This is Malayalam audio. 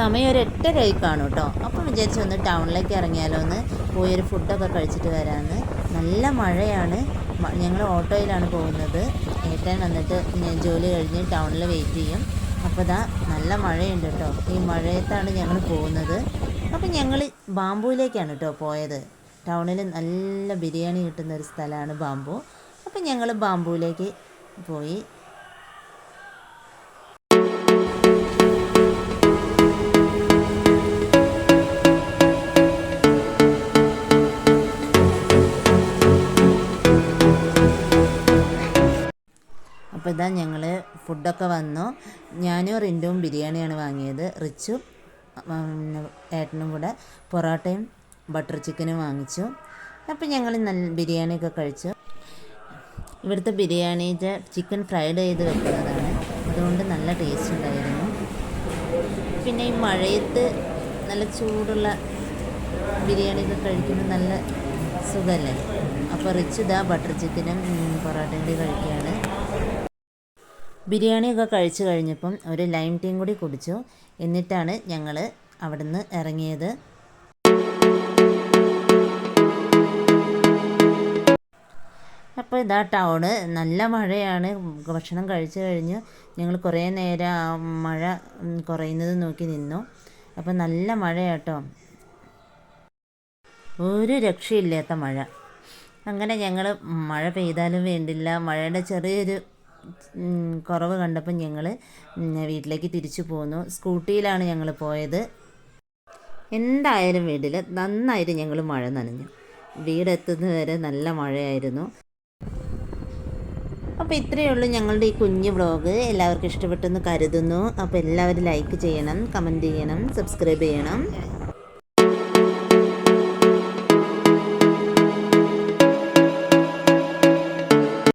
സമയം ഒരു 8:30 കാണും കേട്ടോ. അപ്പം വിചാരിച്ചു ഒന്ന് ടൗണിലേക്ക് ഇറങ്ങിയാലോ, ഒന്ന് പോയൊരു ഫുഡൊക്കെ കഴിച്ചിട്ട് വരാമെന്ന്. നല്ല മഴയാണ്. ഞങ്ങൾ ഓട്ടോയിലാണ് പോകുന്നത്. ഏട്ടൻ വന്നിട്ട് ജോലി കഴിഞ്ഞ് ടൗണിൽ വെയിറ്റ് ചെയ്യും. അപ്പോൾ നല്ല മഴയുണ്ട് കേട്ടോ. ഈ മഴയത്താണ് ഞങ്ങൾ പോകുന്നത്. അപ്പം ഞങ്ങൾ ബാംബുവിലേക്കാണ് കേട്ടോ പോയത്. ടൗണിൽ നല്ല ബിരിയാണി കിട്ടുന്ന ഒരു സ്ഥലമാണ് ബാംബു. അപ്പം ഞങ്ങൾ ബാംബുവിലേക്ക് പോയി. അപ്പോൾ ഞങ്ങൾ ഫുഡൊക്കെ വന്നു. ഞാനും റിൻറ്റും ബിരിയാണിയാണ് വാങ്ങിയത്. റിച്ചും ഏട്ടനും കൂടെ പൊറോട്ടയും ബട്ടർ ചിക്കനും വാങ്ങിച്ചു. അപ്പോൾ ഞങ്ങൾ നല്ല ബിരിയാണിയൊക്കെ കഴിച്ചു. ഇവിടുത്തെ ബിരിയാണിയുടെ ചിക്കൻ ഫ്രൈഡ് ചെയ്ത് വെക്കുന്നതാണ്, അതുകൊണ്ട് നല്ല ടേസ്റ്റ് ഉണ്ടായിരുന്നു. പിന്നെ ഈ മഴയത്ത് നല്ല ചൂടുള്ള ബിരിയാണിയൊക്കെ കഴിക്കുമ്പോൾ നല്ല സുഖമല്ലേ. അപ്പോൾ റിച്ച് ബട്ടർ ചിക്കനും പൊറോട്ടയും കൂടി കഴിക്കുകയാണ്. ബിരിയാണിയൊക്കെ കഴിച്ചു കഴിഞ്ഞപ്പം ഒരു ലൈം ടീയും കൂടി കുടിച്ചു. എന്നിട്ടാണ് ഞങ്ങൾ അവിടെ നിന്ന് ഇറങ്ങിയത്. അപ്പോൾ ടൗണ് നല്ല മഴയാണ്. ഭക്ഷണം കഴിച്ചു കഴിഞ്ഞ് ഞങ്ങൾ കുറേ നേരം ആ മഴ കുറയുന്നത് നോക്കി നിന്നു. അപ്പോൾ നല്ല മഴയാട്ടോ, ഒരു രക്ഷയില്ലാത്ത മഴ. അങ്ങനെ ഞങ്ങൾ മഴ പെയ്താലും വേണ്ടില്ല, മഴയുടെ ചെറിയൊരു കുറവ് കണ്ടപ്പോൾ ഞങ്ങൾ വീട്ടിലേക്ക് തിരിച്ചു പോന്നു. സ്കൂട്ടിയിലാണ് ഞങ്ങൾ പോയത്. എന്തായാലും വീട്ടിൽ നന്നായിട്ട് ഞങ്ങൾ മഴ നനഞ്ഞു. വീടെത്തുന്നത് വരെ നല്ല മഴയായിരുന്നു. അപ്പോൾ ഇത്രയേ ഉള്ളൂ ഞങ്ങളുടെ ഈ കുഞ്ഞു വ്ളോഗ്. എല്ലാവർക്കും ഇഷ്ടപ്പെട്ടെന്ന് കരുതുന്നു. അപ്പോൾ എല്ലാവരും ലൈക്ക് ചെയ്യണം, കമൻറ്റ് ചെയ്യണം, സബ്സ്ക്രൈബ് ചെയ്യണം.